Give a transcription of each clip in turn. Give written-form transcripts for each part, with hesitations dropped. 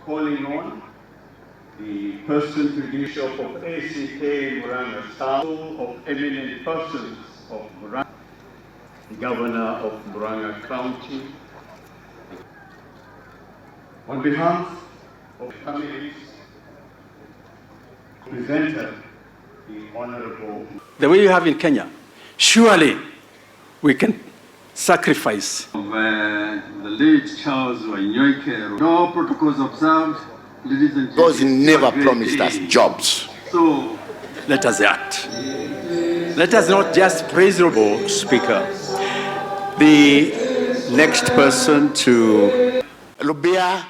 calling on the person to the Bishop of ACK Murang'A, Council of Eminent Persons of Murang'A, the Governor of Murang'A County, on behalf of families, presented the Honorable. The way you have in Kenya, surely we can sacrifice. Of the late Charles Wanyoike, no protocols observed, ladies and gentlemen. Because he never promised us jobs. So let us act. Let us not just praise the Lord, Speaker. The next person to Rubia'S,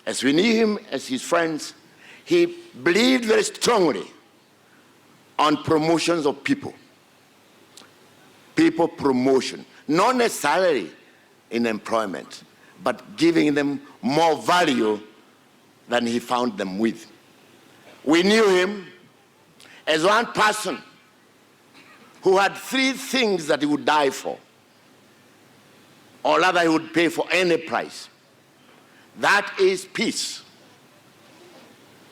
as we knew him as his friends, he believed very strongly on promotions of people. People promotion, not necessarily in employment, but giving them more value than he found them with. We knew him as one person who had three things that he would die for, or rather he would pay for any price. That is peace.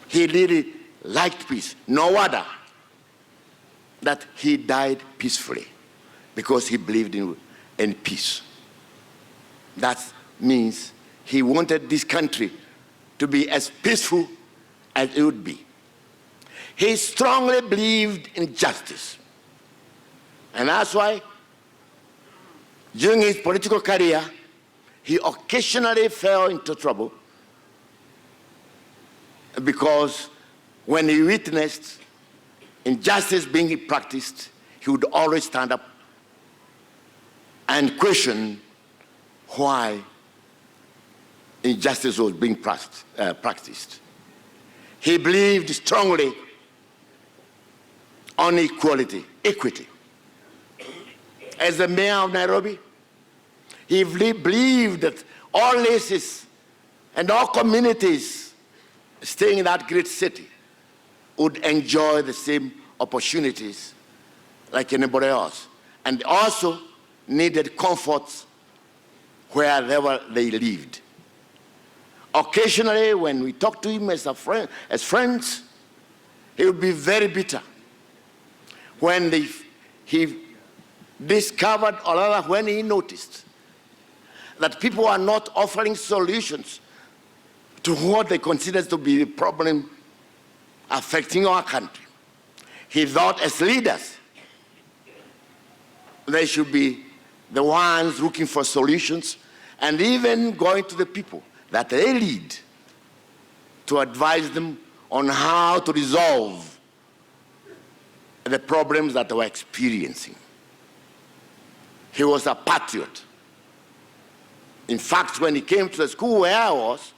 He really liked peace. No wonder that he died peacefully, because he believed in peace. That means he wanted this country to be as peaceful as it would be. He strongly believed in justice. And that's why during his political career, he occasionally fell into trouble, because when he witnessed injustice being practiced, he would always stand up and question why injustice was being practiced. He believed strongly on equality, equity. As the mayor of Nairobi, he believed that all races and all communities staying in that great city would enjoy the same opportunities like anybody else, and also needed comforts wherever they lived. Occasionally, when we talked to him as friends, he would be very bitter when he discovered, or rather when he noticed, that people are not offering solutions to what they consider to be the problem affecting our country. He thought as leaders, they should be the ones looking for solutions, and even going to the people that they lead to advise them on how to resolve the problems that they were experiencing. He was a patriot. In fact, when he came to the school where I was,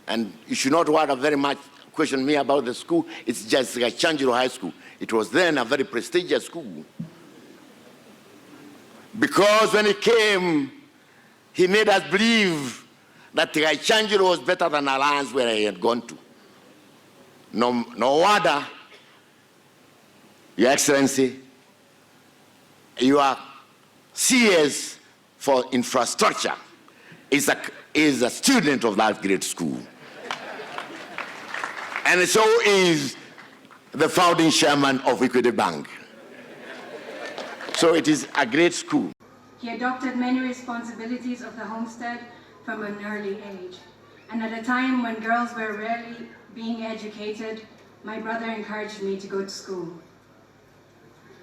and you should not worry very much question me about the school, it's just like Chanjiro High School. It was then a very prestigious school. Because when he came, he made us believe that Chanjiro was better than Alliance where he had gone to. No wonder, Your Excellency, you are CS for infrastructure is a student of that great school. And so is the founding chairman of Equity Bank. So it is a great school. He adopted many responsibilities of the homestead from an early age. And at a time when girls were rarely being educated, my brother encouraged me to go to school.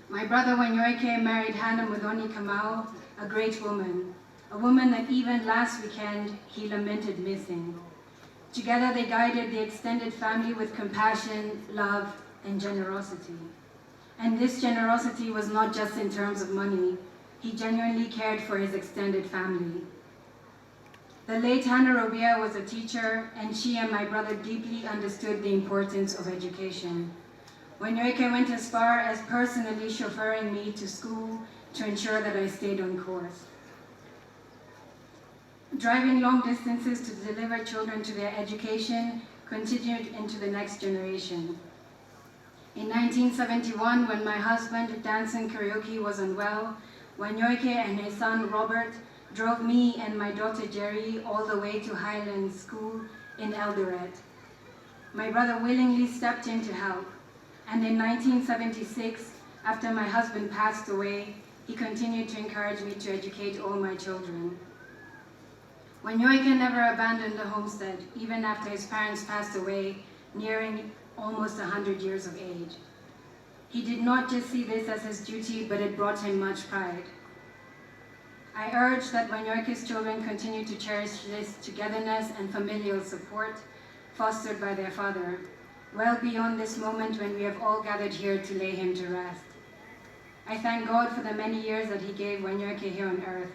My brother Wanyoike married Hannah Muthoni Kamau, a great woman, a woman that even last weekend he lamented missing. Together they guided the extended family with compassion, love, and generosity. And this generosity was not just in terms of money. He genuinely cared for his extended family. The late Hannah Rubia'S was a teacher, and she and my brother deeply understood the importance of education. Wanyoike went as far as personally chauffeuring me to school to ensure that I stayed on course. Driving long distances to deliver children to their education continued into the next generation. In 1971, when my husband, Danson Karaoke, was unwell, Wanyoike and his son Robert drove me and my daughter Jerry all the way to Highland School in Eldoret. My brother willingly stepped in to help, and in 1976, after my husband passed away, he continued to encourage me to educate all my children. Wanyoike never abandoned the homestead, even after his parents passed away, nearing almost 100 years of age. He did not just see this as his duty, but it brought him much pride. I urge that Wanyoike's children continue to cherish this togetherness and familial support fostered by their father, well beyond this moment when we have all gathered here to lay him to rest. I thank God for the many years that he gave Wanyoike here on earth.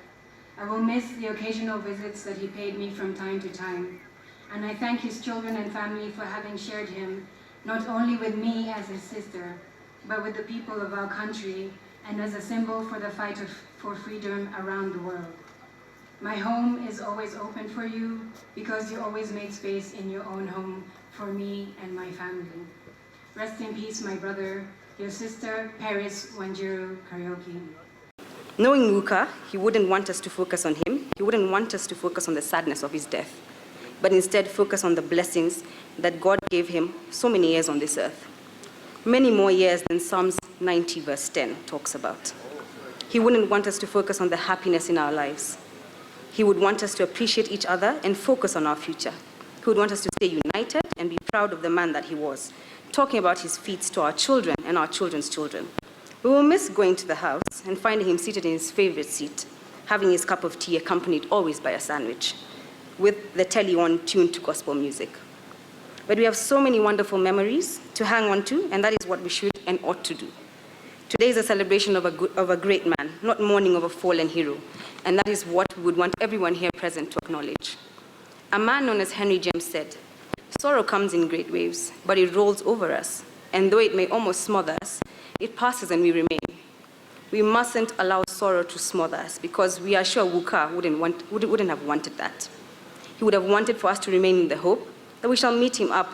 I will miss the occasional visits that he paid me from time to time, and I thank his children and family for having shared him, not only with me as his sister, but with the people of our country and as a symbol for the fight for freedom around the world. My home is always open for you because you always made space in your own home for me and my family. Rest in peace, my brother, your sister, Paris Wanjiru Karaoke. Knowing Luka, he wouldn't want us to focus on him. He wouldn't want us to focus on the sadness of his death, but instead focus on the blessings that God gave him so many years on this earth. Many more years than Psalms 90 verse 10 talks about. He wouldn't want us to focus on the happiness in our lives. He would want us to appreciate each other and focus on our future. He would want us to stay united and be proud of the man that he was, talking about his feats to our children and our children's children. We will miss going to the house and finding him seated in his favorite seat, having his cup of tea accompanied always by a sandwich, with the telly on tuned to gospel music. But we have so many wonderful memories to hang on to, and that is what we should and ought to do. Today is a celebration of a great man, not mourning of a fallen hero, and that is what we would want everyone here present to acknowledge. A man known as Henry James said, "Sorrow comes in great waves, but it rolls over us, and though it may almost smother us, it passes and we remain." We mustn't allow sorrow to smother us, because we are sure Wuka wouldn't have wanted that. He would have wanted for us to remain in the hope that we shall meet him up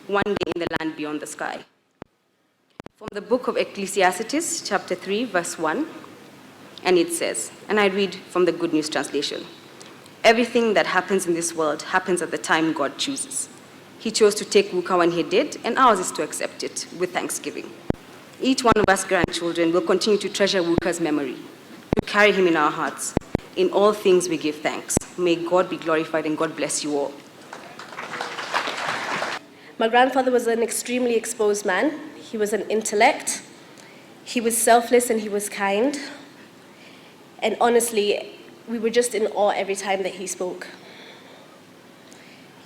one day in the land beyond the sky. From the book of Ecclesiastes, chapter 3, verse 1, and it says, and I read from the Good News Translation, "Everything that happens in this world happens at the time God chooses. He chose to take Wuka when he did, and ours is to accept it with thanksgiving. Each one of us grandchildren will continue to treasure Wuka's memory, to carry him in our hearts. In all things we give thanks. May God be glorified and God bless you all." My grandfather was an extremely exposed man. He was an intellect. He was selfless and he was kind. And honestly, we were just in awe every time that he spoke.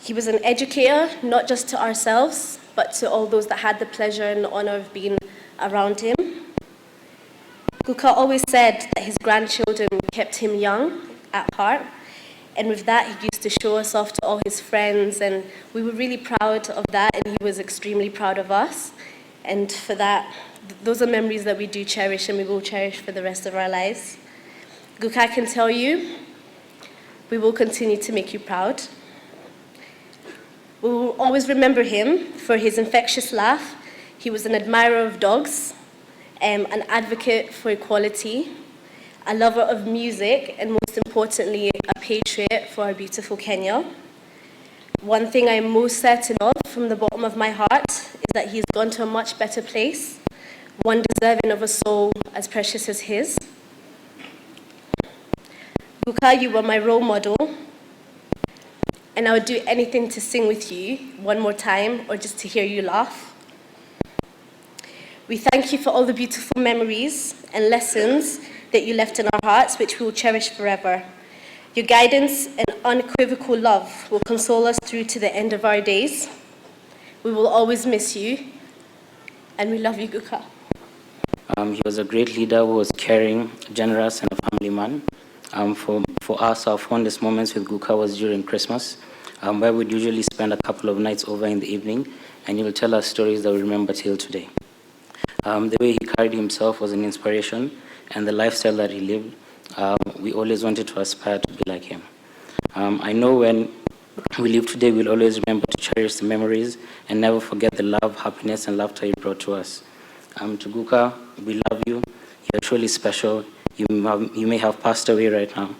He was an educator, not just to ourselves, but to all those that had the pleasure and the honor of being around him. Guka always said that his grandchildren kept him young at heart, and with that, he used to show us off to all his friends, and we were really proud of that, and he was extremely proud of us. And for that, those are memories that we do cherish, and we will cherish for the rest of our lives. Guka can tell you, we will continue to make you proud. We will always remember him for his infectious laugh. He was an admirer of dogs, an advocate for equality, a lover of music, and most importantly, a patriot for our beautiful Kenya. One thing I am most certain of from the bottom of my heart is that he's gone to a much better place, one deserving of a soul as precious as his. Guka, you were my role model, and I would do anything to sing with you one more time or just to hear you laugh. We thank you for all the beautiful memories and lessons that you left in our hearts, which we will cherish forever. Your guidance and unequivocal love will console us through to the end of our days. We will always miss you, and we love you, Guka. He was a great leader who was caring, generous, and a family man. For us, our fondest moments with Guka was during Christmas, where we'd usually spend a couple of nights over in the evening, and he will tell us stories that we remember till today. The way he carried himself was an inspiration, and the lifestyle that he lived, we always wanted to aspire to be like him. I know when we live today, we'll always remember to cherish the memories and never forget the love, happiness, and laughter he brought to us. To Guka, we love you. You're truly special. You may have passed away right now,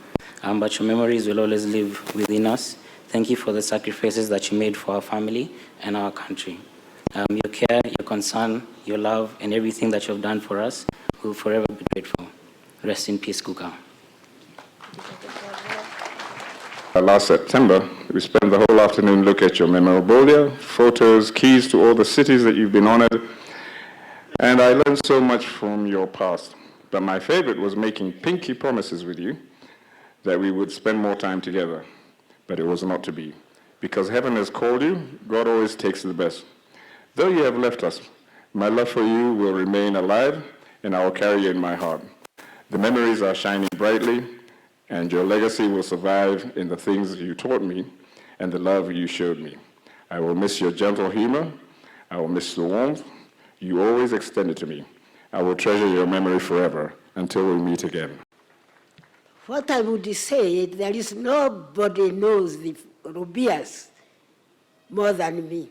but your memories will always live within us Thank you for the sacrifices that you made for our family and our country. Your care, your concern, your love, and everything that you have done for us, we will forever be grateful. Rest in peace, Guka. Last September, we spent the whole afternoon looking at your memorabilia, photos, keys to all the cities that you've been honored, and I learned so much from your past. But my favorite was making pinky promises with you that we would spend more time together. But it was not to be. Because heaven has called you, God always takes the best. Though you have left us, my love for you will remain alive, and I will carry you in my heart. The memories are shining brightly, and your legacy will survive in the things you taught me and the love you showed me. I will miss your gentle humor. I will miss the warmth you always extended to me. I will treasure your memory forever until we meet again. What I would say, there is nobody knows the Rubia'S more than me.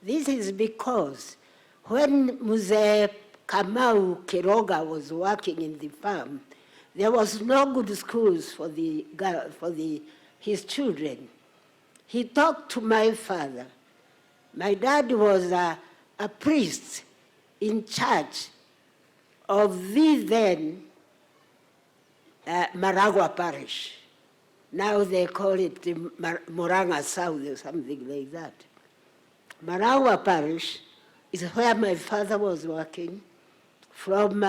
This is because when Mzee Kamau Kiroga was working in the farm, there was no good schools for his children. He talked to my father. My dad was a priest in charge of the then Murang'A parish. Now they call it Murang'A South or something like that. Murang'A parish is where my father was working, from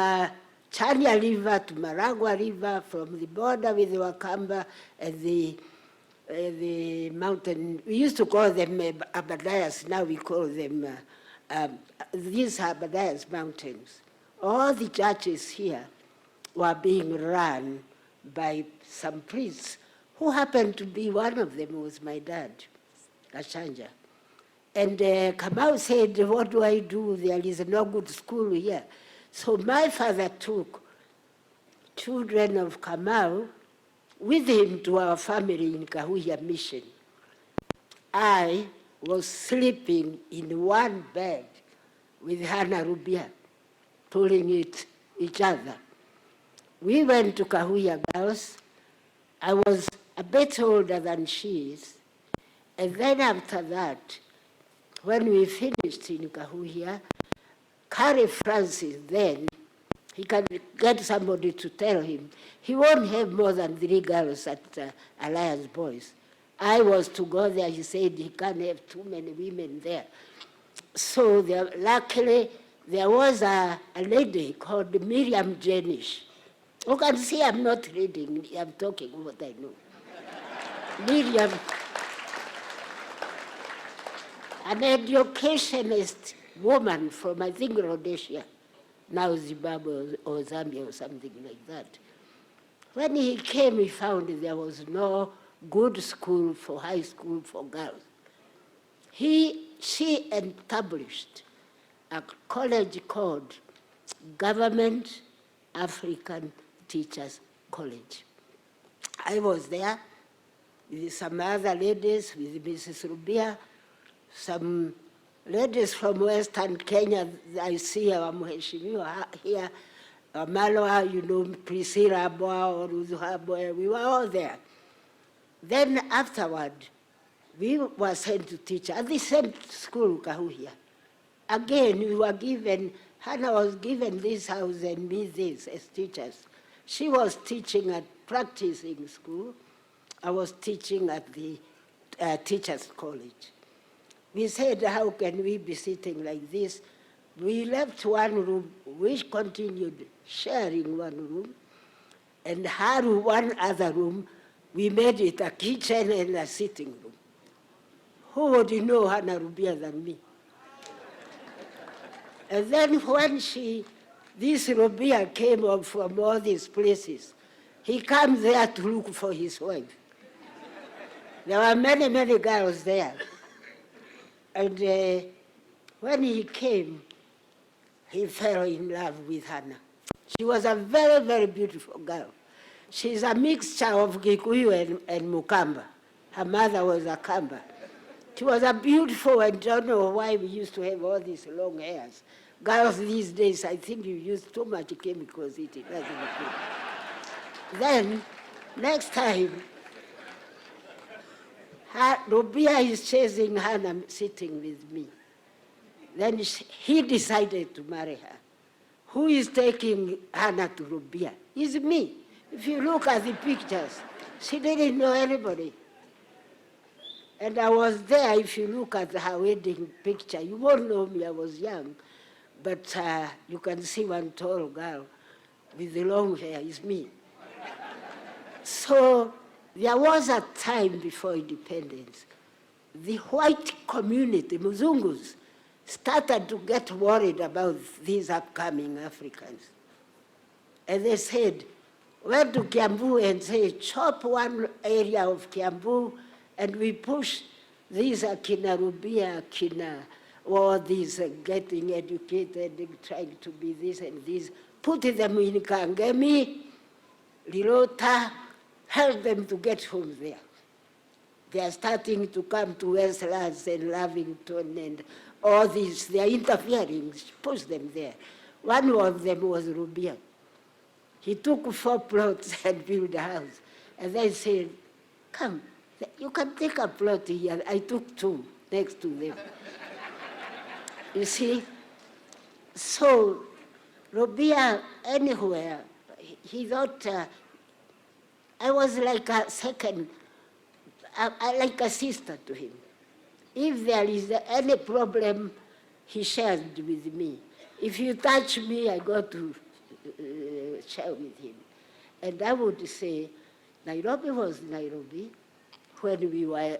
Chania River to Murang'A River, from the border with Wakamba and the mountain. We used to call them Abadayas, now we call them, these Abadayas mountains. All the churches here were being run by some priests, who happened to be one of them was my dad, Gashanja. And Kamau said, what do I do? There is no good school here. So my father took children of Kamau with him to our family in Kahuya Mission. I was sleeping in one bed with Hannah Rubia, pulling each other. We went to Kahuya Girls. I was a bit older than she is. And then after that, when we finished in Kahuya, Carrie Francis then, he can get somebody to tell him, he won't have more than 3 girls at Alliance Boys. I was to go there, he said he can't have too many women there. So luckily, there was a lady called Miriam Jenish. You can see I'm not reading, I'm talking what I know. Miriam, an educationist woman from, I think, Rhodesia, now Zimbabwe or Zambia or something like that. When he came, he found there was no good school for high school for girls. She established a college called Government African Teachers College. I was there with some other ladies, with Mrs. Rubia, some ladies from Western Kenya. I see our Mheshimiwa here, Malwa, you know, Priscilla Aboa or Ruzuhaboa, we were all there. Then afterward, we were sent to teach at the same school, Kahuya. Again, we were given, Hannah was given this house and me this as teachers. She was teaching at practicing school. I was teaching at the teachers' college. We said, how can we be sitting like this? We left one room, we continued sharing one room, and had one other room. We made it a kitchen and a sitting room. Who would know Hannah Rubia than me? And then when this Rubia came up from all these places, he came there to look for his wife. There were many, many girls there. And when he came, he fell in love with Hannah. She was a very, very beautiful girl. She's a mixture of Gikuyu and Mukamba. Her mother was a Kamba. She was a beautiful, and don't know why we used to have all these long hairs. Girls these days, I think you use too much chemicals, it doesn't look good. Then, next time, Rubia is chasing Hannah sitting with me. Then he decided to marry her. Who is taking Hannah to Rubia? It's me. If you look at the pictures, she didn't know anybody. And I was there. If you look at her wedding picture, you won't know me, I was young. But you can see one tall girl with the long hair, it's me. So there was a time before independence. The white community, Muzungus, started to get worried about these upcoming Africans. And they said, went to Kiambu and say, chop one area of Kiambu and we push these Akina Rubia, Akina, all these getting educated, trying to be this and this, put them in Kangemi, Lirota, help them to get home there. They are starting to come to Westlands and Lavington and all these, they are interfering, push them there. One of them was Rubia. He took 4 plots and built a house. And they said, come, you can take a plot here. I took 2 next to them. You see? So, Rubia, anywhere, he thought, I was like a second, like a sister to him. If there is any problem, he shared with me. If you touch me, I go to share with him. And I would say, Nairobi was Nairobi when we were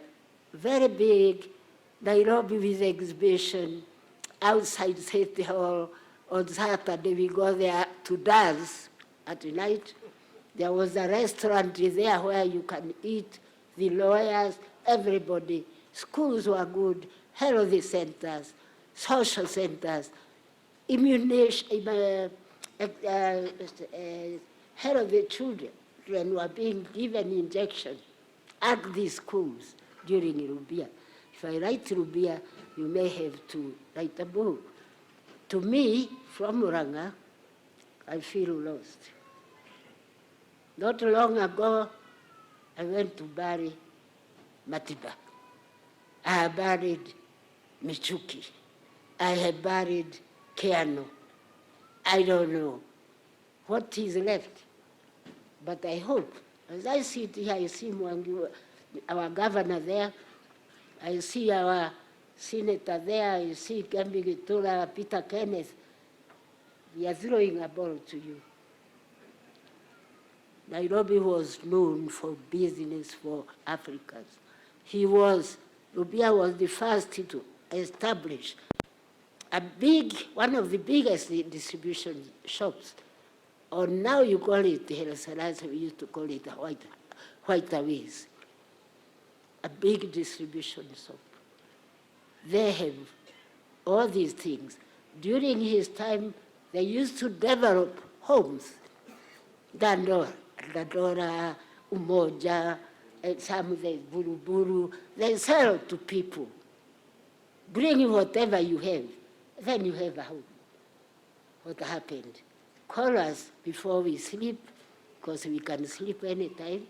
very big, Nairobi with exhibition, outside City Hall. On Saturday, we go there to dance at night. There was a restaurant there where you can eat, the lawyers, everybody. Schools were good, healthy centers, social centers, immunization, healthy children were being given injections at these schools during Rubia. If I write Rubia, you may have to write a book. To me, from Murang'A, I feel lost. Not long ago, I went to bury Matiba. I have buried Michuki. I have buried Keano. I don't know what is left. But I hope, as I sit here, I see Mwangi, our governor there, I see our senator there, I see Gambi Gitula, Peter Kenneth. We are throwing a ball to you. Nairobi was known for business for Africans. Rubia was the first to establish one of the biggest distribution shops. Or now you call it Helasalas, we used to call it White Aways. A big distribution shop. They have all these things. During his time, they used to develop homes. Dandora, Umoja, and some of the Buruburu, they sell to people. Bring whatever you have, then you have a home. What happened? Call us before we sleep, because we can sleep anytime,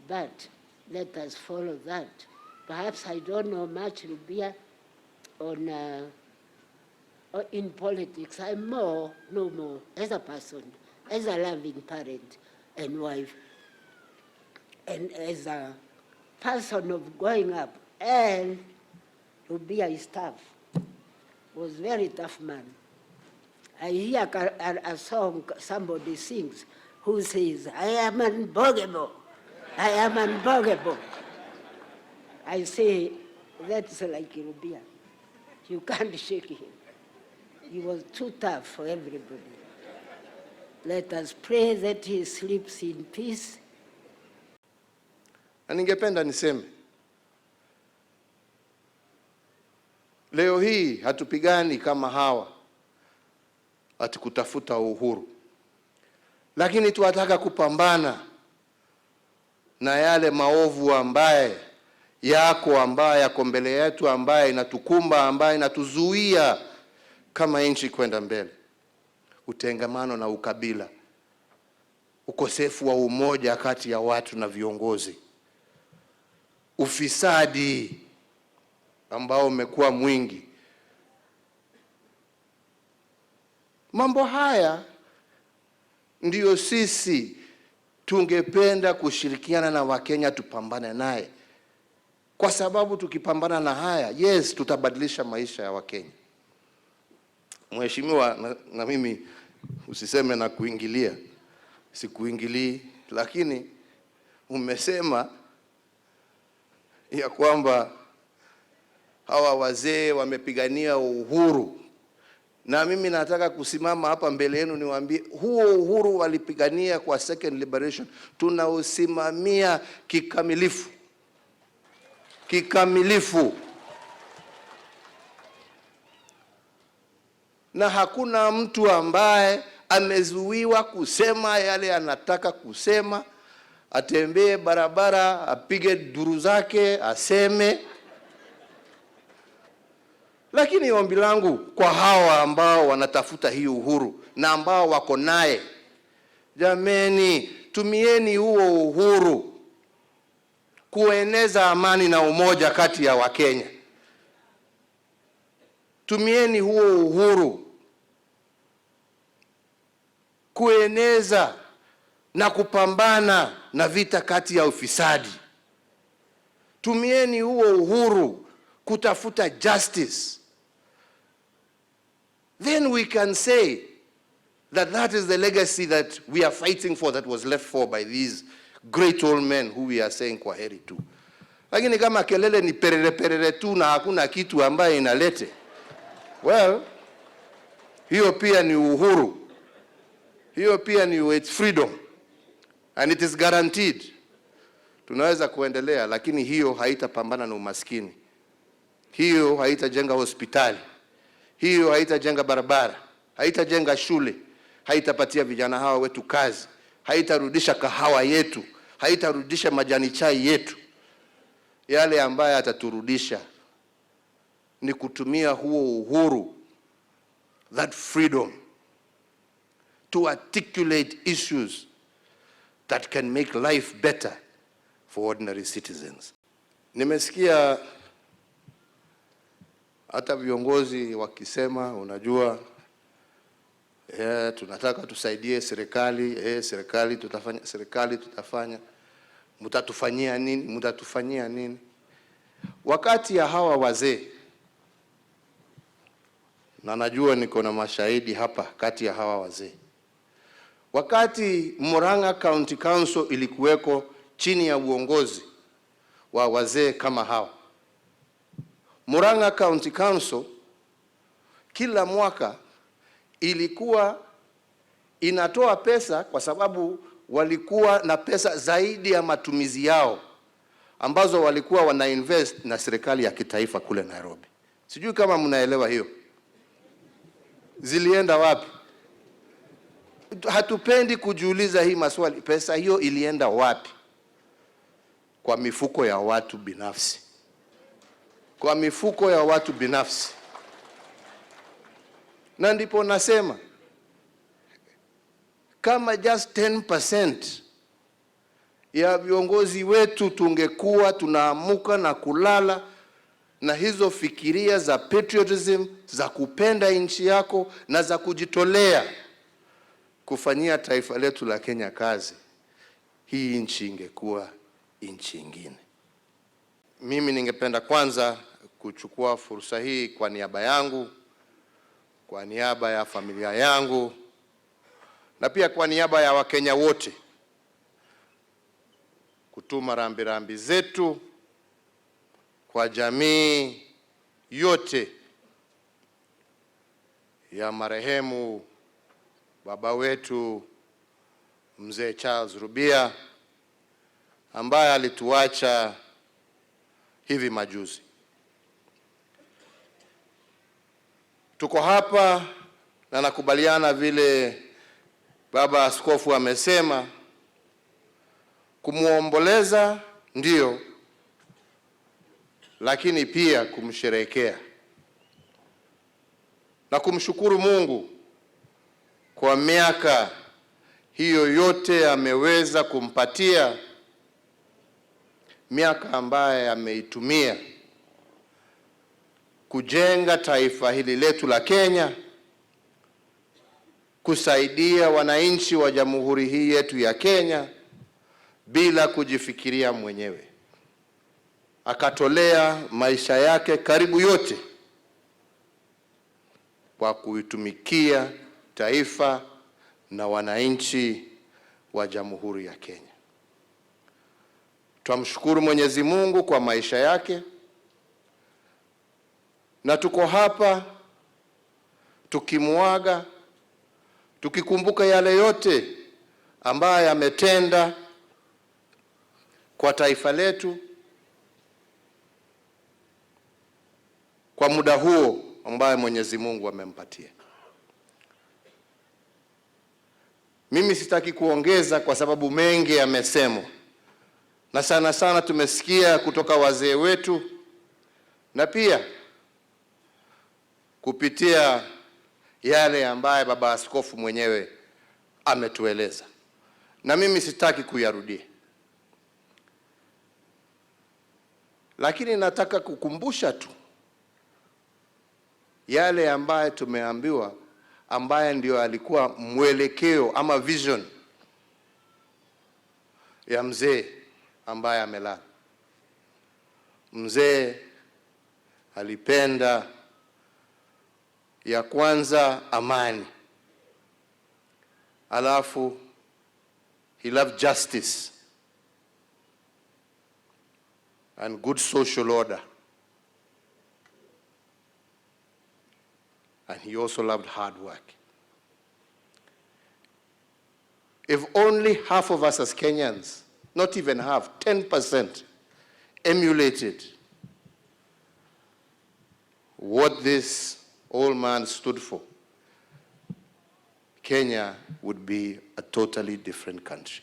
but let us follow that. Perhaps I don't know much, Rubia, in politics. I know more as a person, as a loving parent and wife, and as a person of growing up. And Rubia is tough, was very tough man. I hear a song somebody sings who says, I am unbogable, I am unbogable. I say, that's like Rubia. You can't shake him. He was too tough for everybody. Let us pray that he sleeps in peace. Na ningependa niseme, leo hii hatupigani kama hawa ati kutafuta uhuru, lakini tunataka kupambana na yale maovu ambaye yako mbele yetu, ambaye inatukumba, ambaye inatuzuia kama nchi kwenda mbele. Utengamano na ukabila, ukosefu wa umoja kati ya watu na viongozi. ufisadi ambao umekuwa mwingi. Mambo haya ndiyo sisi tungependa kushirikiana na Wakenya tupambane naye. Kwa sababu tukipambana na haya, yes, tutabadilisha maisha ya Wakenya. Mheshimiwa, na mimi usiseme na kuingilia, sikuingilii, lakini umesema ya kwamba hawa wazee wamepigania uhuru. Na mimi nataka kusimama hapa mbele yenu niwaambie, huo uhuru walipigania kwa second liberation tunausimamia kikamilifu. Kikamilifu. Na hakuna mtu ambaye amezuiwa kusema yale anataka kusema, atembee barabara, apige duru zake, aseme. Lakini ombi langu kwa hawa ambao wanatafuta hii uhuru na ambao wako naye, jameni, tumieni huo uhuru kueneza amani na umoja kati ya Wakenya. Tumieni huo uhuru kueneza na kupambana na vita kati ya ufisadi. Tumieni huo uhuru kutafuta justice. Then we can say that that is the legacy that we are fighting for, that was left for by these great old men who we are saying kwa heri tu. Lakini kama kelele ni perere tu na hakuna kitu ambaye inalete, well, hiyo pia ni uhuru. Hiyo pia ni it's freedom. And it is guaranteed. Tunaweza kuendelea, lakini hiyo haitapambana na umaskini. Hiyo haitajenga hospitali. Hiyo haitajenga barabara. Haitajenga shule. Haitapatia vijana hawa wetu kazi. Haitarudisha kahawa yetu. Haitarudisha majani chai yetu. Yale ambaye ataturudisha ni kutumia huo uhuru, that freedom, to articulate issues that can make life better for ordinary citizens. Nimesikia hata viongozi wakisema, unajua, tunataka tusaidie serikali, serikali tutafanya, mtatufanyia nini, mtatufanyia nini? Wakati ya hawa wazee, na najua niko na mashahidi hapa kati ya hawa wazee, wakati Murang'A County Council ilikuweko chini ya uongozi wa wazee kama hawa, Murang'A County Council kila mwaka ilikuwa inatoa pesa, kwa sababu walikuwa na pesa zaidi ya matumizi yao ambazo walikuwa wanainvest na serikali ya kitaifa kule Nairobi. Sijui kama mnaelewa hiyo. Zilienda wapi? Hatupendi kujiuliza hii maswali. Pesa hiyo ilienda wapi? Kwa mifuko ya watu binafsi. Kwa mifuko ya watu binafsi. Na ndipo nasema, kama just 10% ya viongozi wetu tungekuwa tunaamuka na kulala na hizo fikiria za patriotism, za kupenda nchi yako na za kujitolea kufanyia taifa letu la Kenya kazi, hii nchi ingekuwa nchi ingine. Mimi ningependa kwanza kuchukua fursa hii kwa niaba yangu, kwa niaba ya familia yangu, na pia kwa niaba ya Wakenya wote, kutuma rambirambi zetu kwa jamii yote ya marehemu baba wetu Mzee Charles Rubi'a ambaye alituacha hivi majuzi. Tuko hapa na nakubaliana vile baba askofu amesema, kumuomboleza ndio, lakini pia kumsherehekea na kumshukuru Mungu kwa miaka hiyo yote ameweza kumpatia miaka ambaye ameitumia kujenga taifa hili letu la Kenya, kusaidia wananchi wa jamhuri hii yetu ya Kenya bila kujifikiria mwenyewe. Akatolea maisha yake karibu yote kwa kuitumikia taifa na wananchi wa jamhuri ya Kenya. Twamshukuru Mwenyezi Mungu kwa maisha yake, na tuko hapa tukimuaga, tukikumbuka yale yote ambaye ametenda kwa taifa letu kwa muda huo ambaye Mwenyezi Mungu amempatia. Mimi sitaki kuongeza kwa sababu mengi yamesemwa, na sana sana tumesikia kutoka wazee wetu na pia kupitia yale ambaye baba askofu mwenyewe ametueleza, na mimi sitaki kuyarudia, lakini nataka kukumbusha tu yale ambaye tumeambiwa, ambaye ndio alikuwa mwelekeo ama vision ya mzee ambaye amelala. Mzee alipenda ya kwanza amani, alafu he loved justice and good social order, and he also loved hard work. If only half of us as Kenyans, not even half, 10%, emulated what this old man stood for, Kenya would be a totally different country.